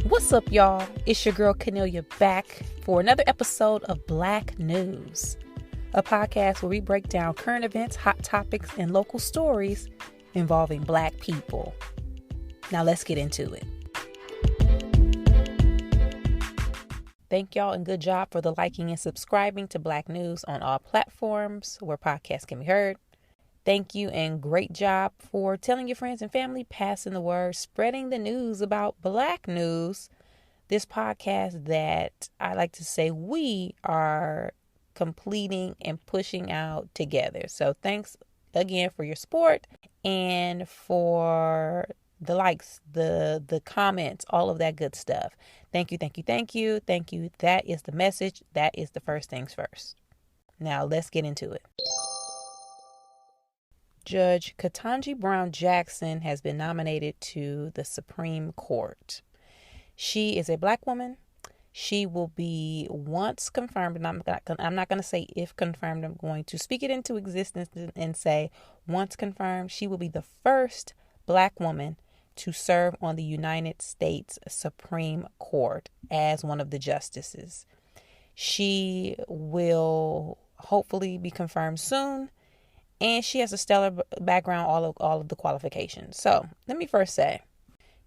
What's up, y'all? It's your girl Kennelia back for another episode of Black News, a podcast where we break down current events, hot topics, and local stories involving Black people. Now let's get into it. Thank y'all and good job for the liking and subscribing to Black News on all platforms where podcasts can be heard. Thank you and great job for telling your friends and family, passing the word, spreading the news about Black News. This podcast that I like to say we are completing and pushing out together. So thanks again for your support and for the likes, the comments, all of that good stuff. Thank you, thank you, thank you, thank you. That is the message. That is the first things first. Now let's get into it. Judge Ketanji Brown Jackson has been nominated to the Supreme Court. She is a Black woman. She will be once confirmed, and I'm not going to say if confirmed. I'm going to speak it into existence and say once confirmed, she will be the first Black woman to serve on the United States Supreme Court as one of the justices. She will hopefully be confirmed soon. And she has a stellar background, all of the qualifications. So let me first say,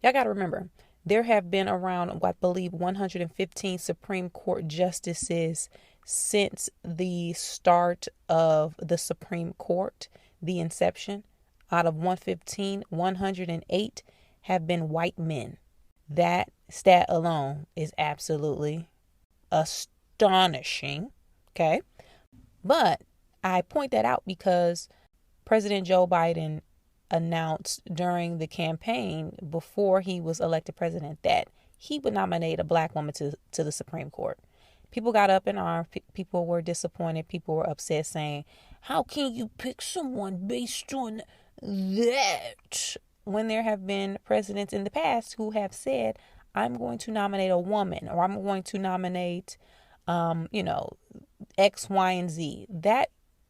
y'all got to remember, there have been around, I believe, 115 Supreme Court justices since the start of the Supreme Court, the inception. Out of 115, 108 have been white men. That stat alone is absolutely astonishing. Okay. But I point that out because President Joe Biden announced during the campaign before he was elected president that he would nominate a Black woman to the Supreme Court. People got up in arms. People were disappointed. People were upset, saying, how can you pick someone based on that? When there have been presidents in the past who have said, I'm going to nominate a woman, or I'm going to nominate, X, Y, and Z.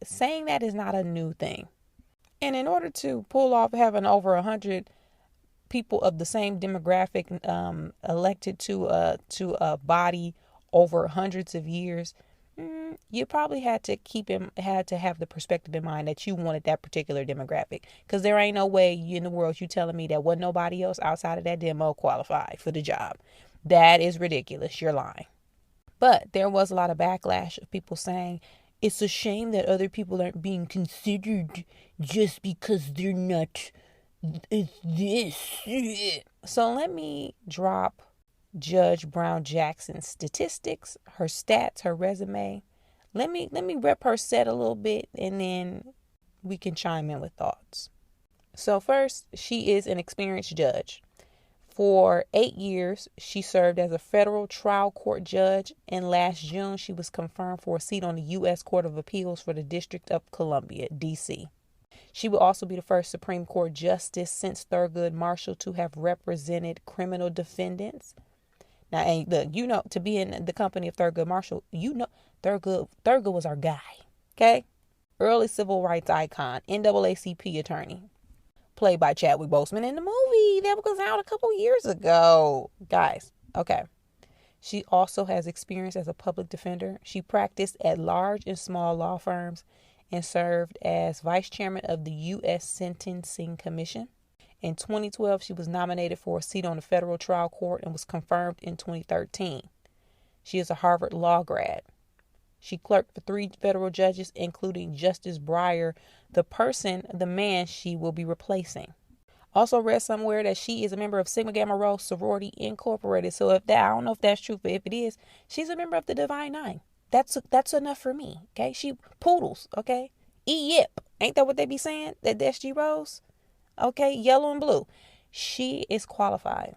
Saying that is not a new thing. And in order to pull off having over 100 people of the same demographic elected to a body over hundreds of years, you probably had to have the perspective in mind that you wanted that particular demographic. Because there ain't no way in the world you telling me that wasn't nobody else outside of that demo qualified for the job. That is ridiculous. You're lying. But there was a lot of backlash of people saying, it's a shame that other people aren't being considered just because they're not this. So let me drop Judge Brown Jackson's statistics, her stats, her resume. Let me rep her set a little bit, and then we can chime in with thoughts. So first, she is an experienced judge. For 8 years, she served as a federal trial court judge, and last June, she was confirmed for a seat on the U.S. Court of Appeals for the District of Columbia, D.C. She will also be the first Supreme Court justice since Thurgood Marshall to have represented criminal defendants. Now, look, to be in the company of Thurgood Marshall, Thurgood was our guy, okay? Early civil rights icon, NAACP attorney. Played by Chadwick Boseman in the movie that was out a couple years ago. Guys, okay. She also has experience as a public defender. She practiced at large and small law firms and served as vice chairman of the U.S. Sentencing Commission. In 2012, she was nominated for a seat on the federal trial court and was confirmed in 2013. She is a Harvard Law grad. She clerked for 3 federal judges, including Justice Breyer, the man she will be replacing. Also read somewhere that she is a member of Sigma Gamma Rho Sorority Incorporated. So I don't know if that's true, but if it is, she's a member of the Divine Nine. That's enough for me. Okay, she poodles. Okay, yip. Ain't that what they be saying? That SG Rose. Okay, yellow and blue. She is qualified.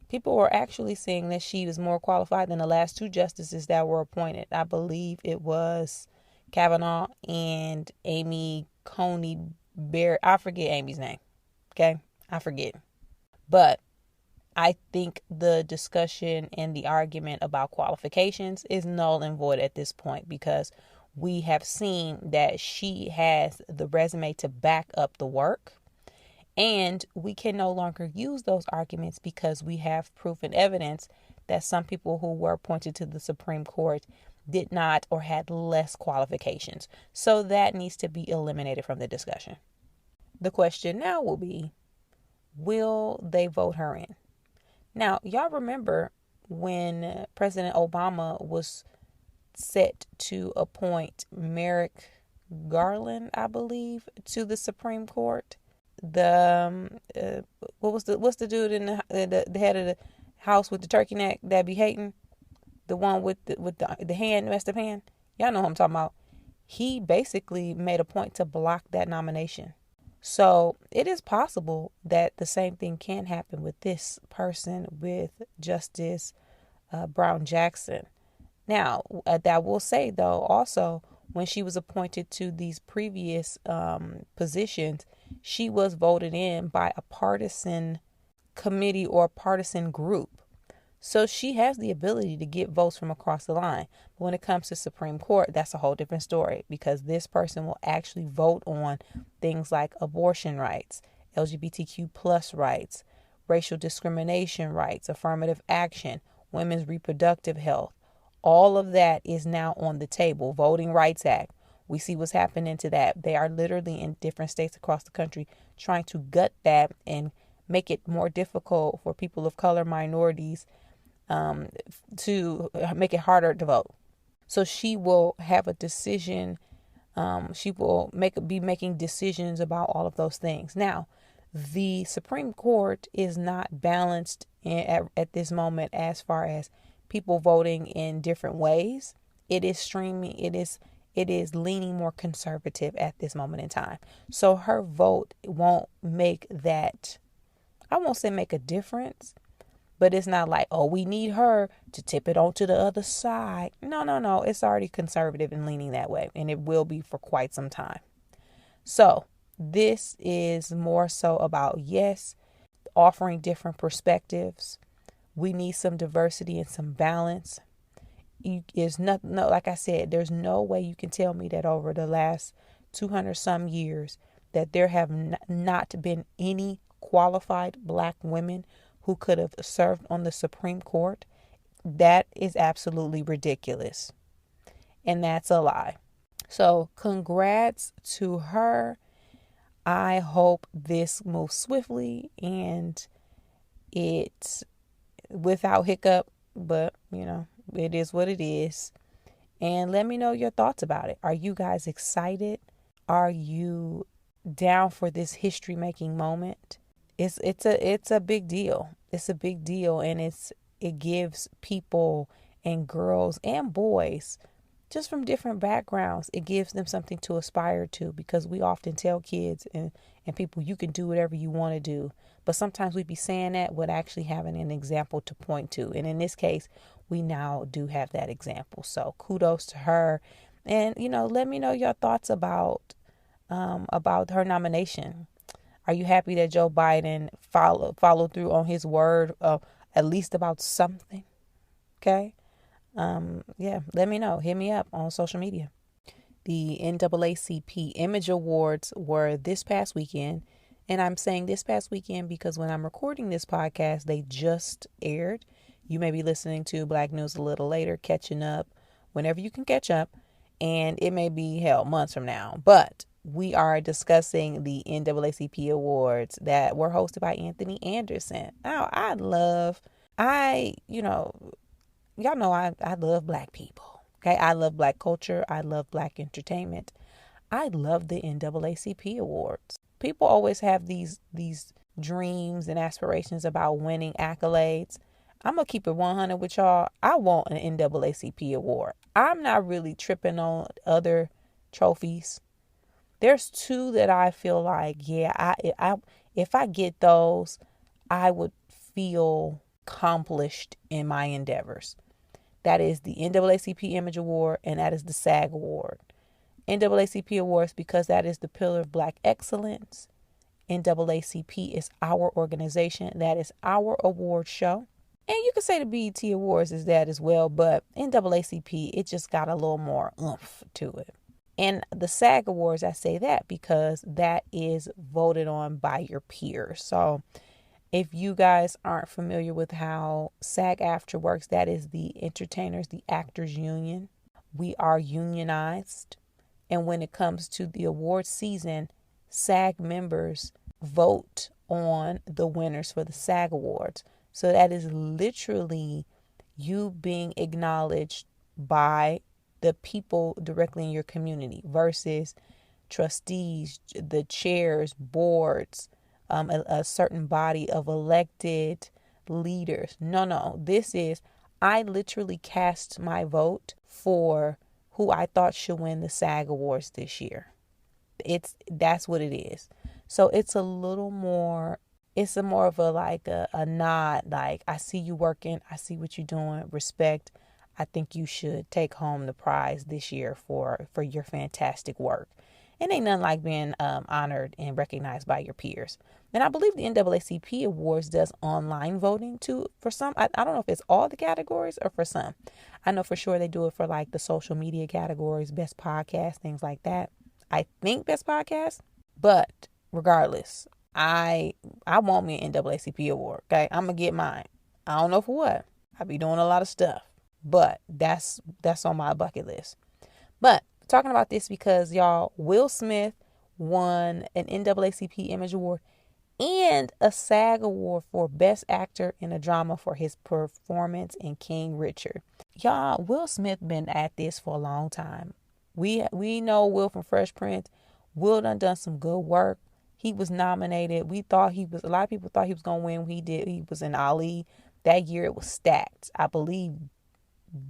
People were actually saying that she was more qualified than the last 2 justices that were appointed. I believe it was Kavanaugh and Amy Coney Barrett. I forget Amy's name. Okay, I forget. But I think the discussion and the argument about qualifications is null and void at this point, because we have seen that she has the resume to back up the work. And we can no longer use those arguments because we have proof and evidence that some people who were appointed to the Supreme Court did not or had less qualifications. So that needs to be eliminated from the discussion. The question now will be, will they vote her in? Now, y'all remember when President Obama was set to appoint Merrick Garland, I believe, to the Supreme Court. What's the dude in the head of the house with the turkey neck that be hating? The one with the hand, messed up hand. Y'all know who I'm talking about. He basically made a point to block that nomination. So it is possible that the same thing can happen with this person, with Justice Brown Jackson. Now, that will say, though, also, when she was appointed to these previous positions, she was voted in by a partisan committee or partisan group. So she has the ability to get votes from across the line. But when it comes to Supreme Court, that's a whole different story, because this person will actually vote on things like abortion rights, LGBTQ plus rights, racial discrimination rights, affirmative action, women's reproductive health. All of that is now on the table. Voting Rights Act. We see what's happening to that. They are literally in different states across the country trying to gut that and make it more difficult for people of color, minorities, to make it harder to vote. So she will have a decision. She will be making decisions about all of those things. Now, the Supreme Court is not balanced at this moment as far as people voting in different ways. It is leaning more conservative at this moment in time. So her vote won't make that, I won't say make a difference, but it's not like, oh, we need her to tip it onto the other side. No. It's already conservative and leaning that way, and it will be for quite some time. So this is more so about, yes, offering different perspectives. We need some diversity and some balance. Like I said, there's no way you can tell me that over the last 200 some years that there have not been any qualified Black women who could have served on the Supreme Court. That is absolutely ridiculous. And that's a lie. So congrats to her. I hope this moves swiftly and it's without hiccup, but it is what it is. And let me know your thoughts about it. Are you guys excited? Are you down for this history making moment? It's a big deal. It's a big deal, and it gives people and girls and boys just from different backgrounds, it gives them something to aspire to, because we often tell kids and people, you can do whatever you want to do. But sometimes we be saying that without actually having an example to point to. And in this case, we now do have that example. So kudos to her. And, let me know your thoughts about her nomination. Are you happy that Joe Biden followed through on his word, at least about something? Okay. Let me know. Hit me up on social media. The NAACP Image Awards were this past weekend. And I'm saying this past weekend because when I'm recording this podcast, they just aired. You may be listening to Black News a little later, catching up whenever you can catch up. And it may be, months from now. But we are discussing the NAACP Awards that were hosted by Anthony Anderson. Now, y'all know I love Black people. Okay, I love Black culture. I love Black entertainment. I love the NAACP Awards. People always have these dreams and aspirations about winning accolades. I'm going to keep it 100 with y'all. I want an NAACP award. I'm not really tripping on other trophies. There's two that I feel like, if I get those, I would feel accomplished in my endeavors. That is the NAACP Image Award, and that is the SAG Award. NAACP Awards because that is the pillar of Black excellence. NAACP is our organization. That is our award show. And you could say the BET Awards is that as well, but NAACP, it just got a little more oomph to it. And the SAG Awards, I say that because that is voted on by your peers. So if you guys aren't familiar with how SAG-AFTRA works, that is the entertainers, the actors union. We are unionized. And when it comes to the award season, SAG members vote on the winners for the SAG Awards. So that is literally you being acknowledged by the people directly in your community versus trustees, the chairs, boards, a certain body of elected leaders. No. This is, I literally cast my vote for who I thought should win the SAG Awards this year. That's what it is. So it's a little more, it's a more of a like a nod, like I see you working, I see what you're doing, respect. I think you should take home the prize this year for your fantastic work. It ain't nothing like being honored and recognized by your peers. And I believe the NAACP Awards does online voting too for some. I don't know if it's all the categories or for some. I know for sure they do it for like the social media categories, best podcast, things like that. I think best podcast. But regardless, I want me an NAACP award. Okay, I'm gonna get mine. I don't know for what. I be doing a lot of stuff, but that's on my bucket list. But talking about this because y'all, Will Smith won an NAACP Image Award and a SAG Award for Best Actor in a Drama for his performance in King Richard. Y'all, Will Smith been at this for a long time. We know Will from Fresh Prince. Will done some good work. He was nominated. A lot of people thought he was going to win. He was in Ali. That year it was stacked. I believe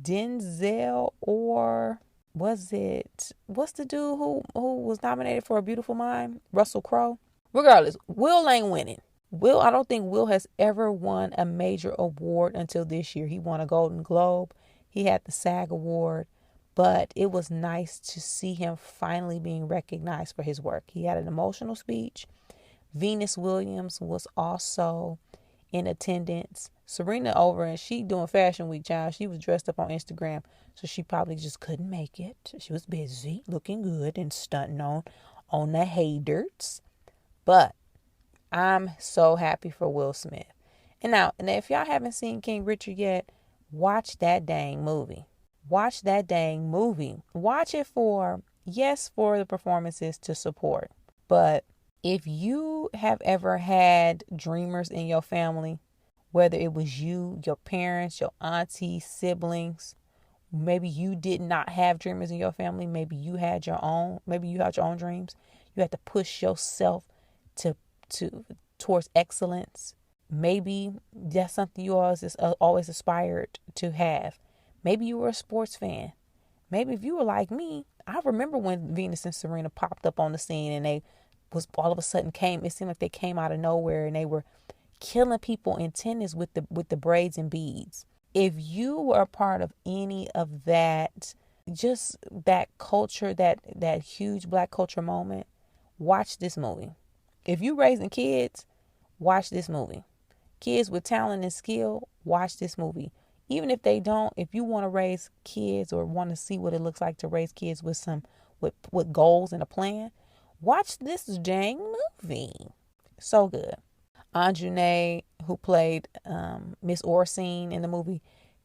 Denzel, or what's the dude who was nominated for A Beautiful Mind? Russell Crowe. Regardless, Will ain't winning. I don't think Will has ever won a major award until this year. He won a Golden Globe. He had the SAG Award. But it was nice to see him finally being recognized for his work. He had an emotional speech. Venus Williams was also in attendance. Serena over, and she doing Fashion Week, child. She was dressed up on Instagram, so she probably just couldn't make it. She was busy, looking good and stunting on the haters. But I'm so happy for Will Smith. And if y'all haven't seen King Richard yet, watch that dang movie. Watch that dang movie. Watch it for the performances to support. But if you have ever had dreamers in your family, whether it was you, your parents, your aunties, siblings, maybe you did not have dreamers in your family. Maybe you had your own dreams. You had to push yourself towards excellence. Maybe that's something you always aspired to have. Maybe you were a sports fan. Maybe if you were like me, I remember when Venus and Serena popped up on the scene and they was all of a sudden it seemed like they came out of nowhere and they were killing people in tennis with the braids and beads. If you were a part of any of that, just that culture, that huge Black culture moment, watch this movie. If you raising kids, watch this movie. Kids with talent and skill, watch this movie. Even if they don't, if you want to raise kids or want to see what it looks like to raise kids with goals and a plan, watch this dang movie. So good. Anjune, who played Miss Orsine in the movie,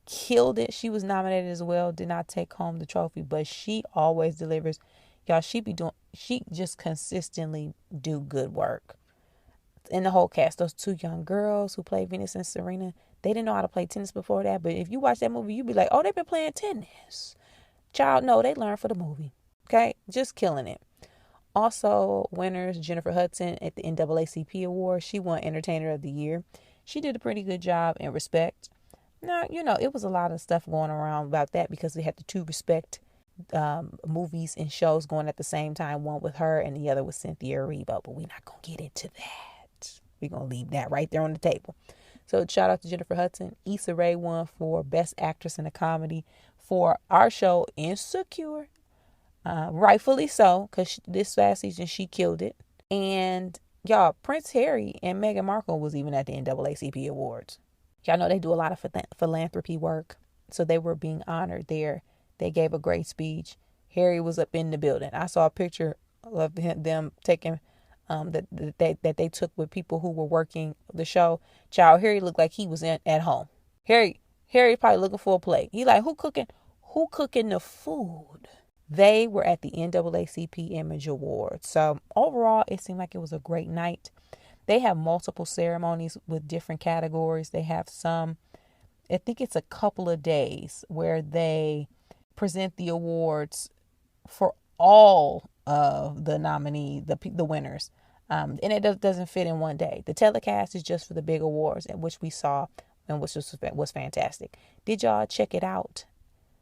killed it. She was nominated as well, did not take home the trophy, but she always delivers. Y'all, she just consistently do good work. In the whole cast, those two young girls who played Venus and Serena, they didn't know how to play tennis before that. But if you watch that movie, you'd be like, oh, they've been playing tennis. Child, no, they learned for the movie. Okay? Just killing it. Also, winners, Jennifer Hudson at the NAACP Awards. She won Entertainer of the Year. She did a pretty good job in Respect. Now, it was a lot of stuff going around about that because we had the two Respect movies and shows going at the same time. One with her and the other with Cynthia Erivo. But we're not going to get into that. We're going to leave that right there on the table. So shout out to Jennifer Hudson. Issa Rae won for Best Actress in a Comedy for our show Insecure. Rightfully so, because this last season she killed it. And y'all, Prince Harry and Meghan Markle was even at the NAACP Awards. Y'all know they do a lot of philanthropy work. So they were being honored there. They gave a great speech. Harry was up in the building. I saw a picture of them taking that they took with people who were working the show. Child, Harry looked like he was at home. Harry probably looking for a plate. He like, who cooking the food? They were at the NAACP Image Awards. So overall, it seemed like it was a great night. They have multiple ceremonies with different categories. They have some, I think it's a couple of days where they present the awards for all of the the winners. And it doesn't fit in one day. The telecast is just for the big awards, which we saw and which was fantastic. Did y'all check it out?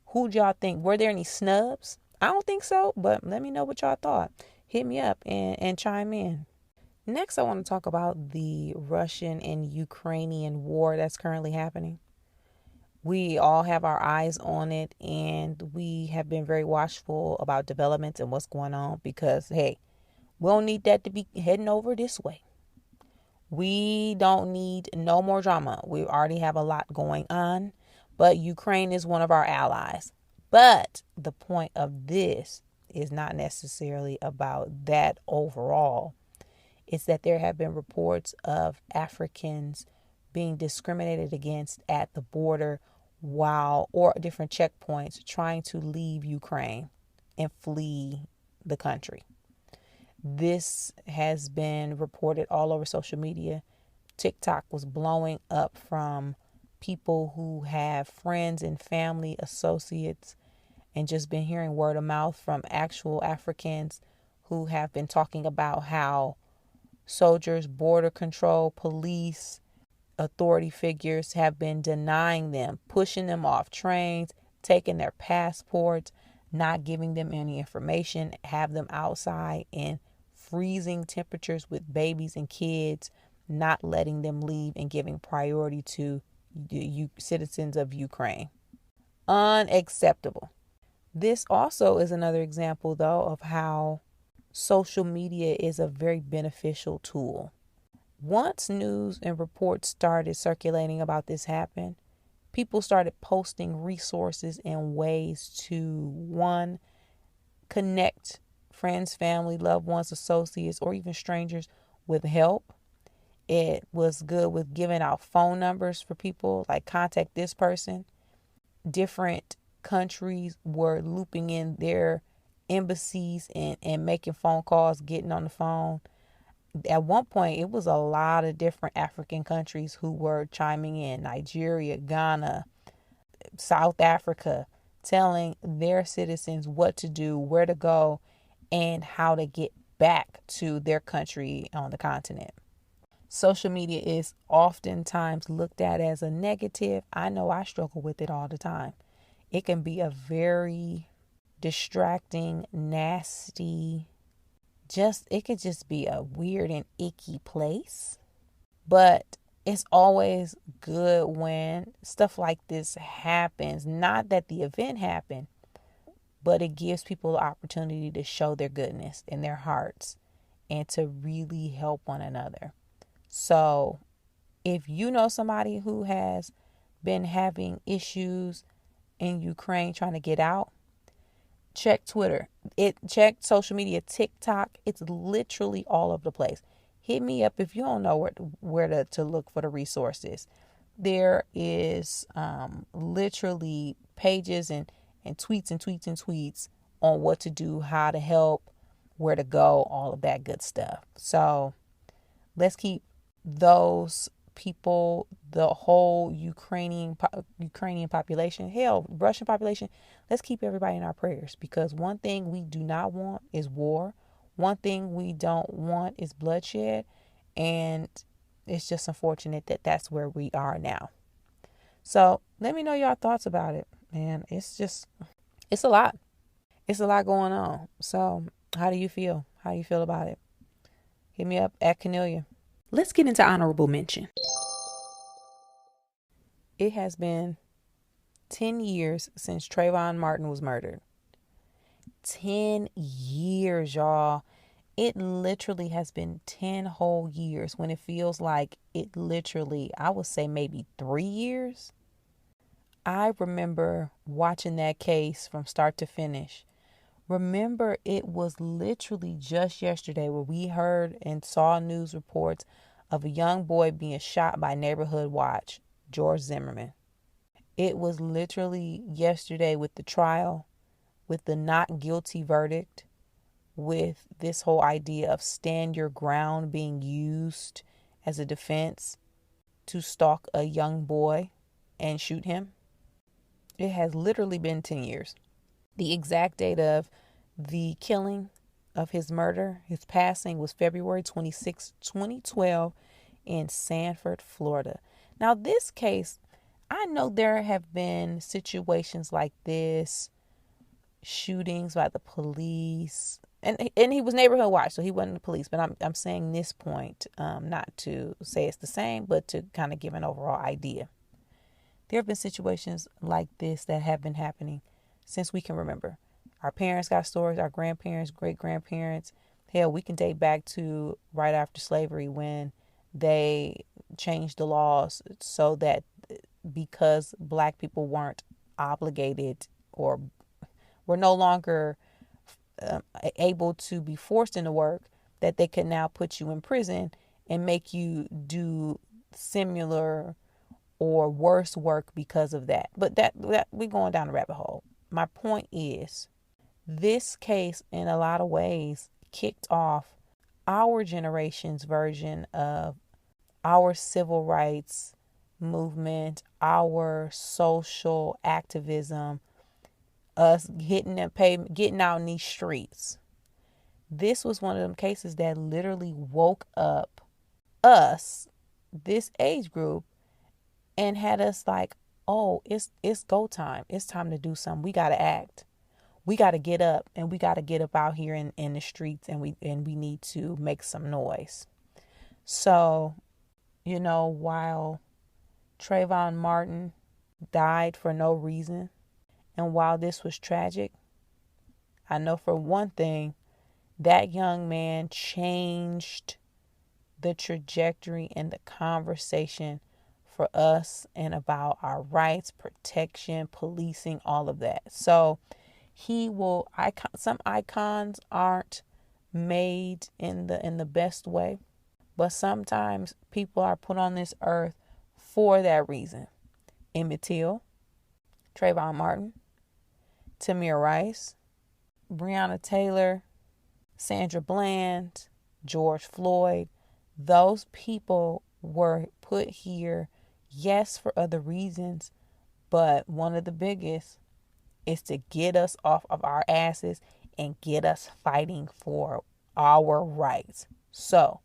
Who'd y'all think? Were there any snubs? I don't think so, but let me know what y'all thought. Hit me up and chime in. Next, I want to talk about the Russian and Ukrainian war that's currently happening. We all have our eyes on it, and we have been very watchful about developments and what's going on because, hey, we don't need that to be heading over this way. We don't need no more drama. We already have a lot going on, but Ukraine is one of our allies. But the point of this is not necessarily about that overall. It's that there have been reports of Africans being discriminated against at the border or different checkpoints trying to leave Ukraine and flee the country. This has been reported all over social media. TikTok was blowing up from people who have friends and family, associates, and just been hearing word of mouth from actual Africans who have been talking about how soldiers, border control, police, authority figures have been denying them, pushing them off trains, taking their passports, not giving them any information, have them outside in freezing temperatures with babies and kids, not letting them leave and giving priority to citizens of Ukraine. Unacceptable. This also is another example, though, of how social media is a very beneficial tool. Once news and reports started circulating about this happen, people started posting resources and ways to, one, connect friends, family, loved ones, associates, or even strangers with help. It was good with giving out phone numbers for people, like contact this person. Different countries were looping in their embassies and making phone calls, getting on the phone. At one point, it was a lot of different African countries who were chiming in. Nigeria, Ghana, South Africa, telling their citizens what to do, where to go, and how to get back to their country on the continent. Social media is oftentimes looked at as a negative. I know I struggle with it all the time. It can be a very distracting, nasty, it could just be a weird and icky place. But it's always good when stuff like this happens. Not that the event happened, but it gives people the opportunity to show their goodness in their hearts and to really help one another. So if you know somebody who has been having issues in Ukraine trying to get out, check Twitter. Check social media, TikTok. It's literally all over the place. Hit me up if you don't know where to look for the resources. There is literally pages and tweets and tweets and tweets on what to do, how to help, where to go, all of that good stuff. So let's keep those people, the whole Ukrainian population, hell, Russian population, let's keep everybody in our prayers, because one thing we do not want is war. One thing we don't want is bloodshed. And it's just unfortunate that that's where we are now. So let me know your thoughts about it. Man, it's a lot. It's a lot going on. So how do you feel? How do you feel about it? Hit me up at Kennelia. Let's get into honorable mention. It has been 10 years since Trayvon Martin was murdered. 10 years, y'all. It literally has been 10 whole years when it feels like it literally, I would say maybe 3 years. I remember watching that case from start to finish, Remember, it was literally just yesterday where we heard and saw news reports of a young boy being shot by Neighborhood Watch, George Zimmerman. It was literally yesterday with the trial, with the not guilty verdict, with this whole idea of stand your ground being used as a defense to stalk a young boy and shoot him. It has literally been 10 years. The exact date of the killing, of his murder, his passing, was February 26, 2012 in Sanford, Florida. Now, this case, I know there have been situations like this, shootings by the police, and he was neighborhood watch, so he wasn't the police. But I'm saying this point, not to say it's the same, but to kind of give an overall idea. There have been situations like this that have been happening since we can remember. Our parents got stories, our grandparents, great-grandparents. Hell, we can date back to right after slavery when they changed the laws so that because black people weren't obligated or were no longer able to be forced into work, that they could now put you in prison and make you do similar or worse work because of that. But that we're going down the rabbit hole. My point is, this case in a lot of ways kicked off our generation's version of our civil rights movement, our social activism, us getting out in these streets. This was one of them cases that literally woke up us, this age group, and had us like, oh, it's go time. It's time to do something. We got to act. We got to get up, and we got to get up out here in the streets, and we need to make some noise. So, while Trayvon Martin died for no reason, and while this was tragic, I know for one thing, that young man changed the trajectory and the conversation for us and about our rights, protection, policing, all of that. So some icons aren't made in the best way, but sometimes people are put on this earth for that reason. Emmett Till, Trayvon Martin, Tamir Rice, Breonna Taylor, Sandra Bland, George Floyd. Those people were put here, yes, for other reasons, but one of the biggest is to get us off of our asses and get us fighting for our rights. So,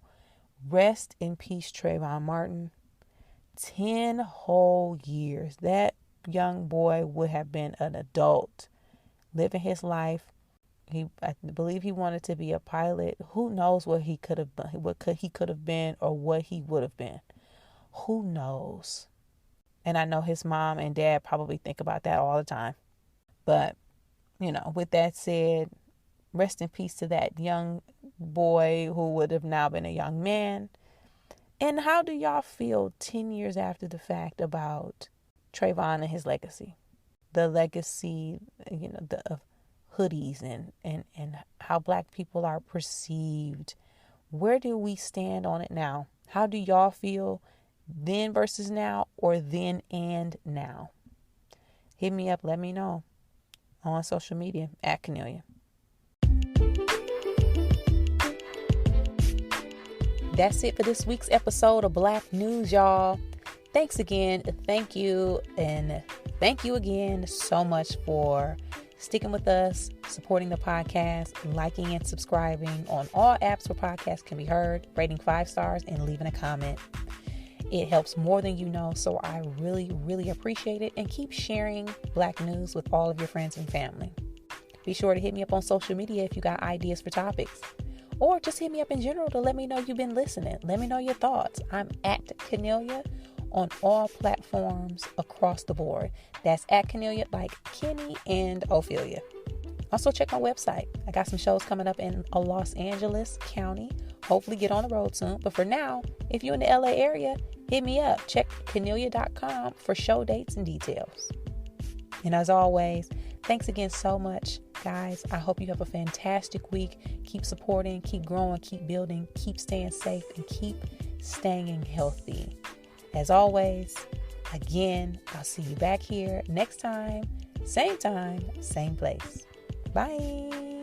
rest in peace, Trayvon Martin. 10 whole years. That young boy would have been an adult, living his life. I believe he wanted to be a pilot. Who knows what he could have been, or what he would have been. Who knows? And I know his mom and dad probably think about that all the time. But, with that said, rest in peace to that young boy who would have now been a young man. And how do y'all feel 10 years after the fact about Trayvon and his legacy? The legacy, of hoodies and how black people are perceived. Where do we stand on it now? How do y'all feel then versus now, or then and now? Hit me up. Let me know on social media at Kennelia. That's it for this week's episode of Black News, y'all. Thanks again. Thank you. And thank you again so much for sticking with us, supporting the podcast, liking and subscribing on all apps where podcasts can be heard, rating 5 stars, and leaving a comment. It helps more than you know, so I really, really appreciate it. And keep sharing Black News with all of your friends and family. Be sure to hit me up on social media if you got ideas for topics. Or just hit me up in general to let me know you've been listening. Let me know your thoughts. I'm at Kennelia on all platforms across the board. That's at Kennelia, like Kenny and Ophelia. Also check my website. I got some shows coming up in Los Angeles County. Hopefully get on the road soon. But for now, if you're in the LA area, hit me up. Check Kennelia.com for show dates and details. And as always, thanks again so much, guys. I hope you have a fantastic week. Keep supporting, keep growing, keep building, keep staying safe, and keep staying healthy. As always, again, I'll see you back here next time, same time, same place. Bye.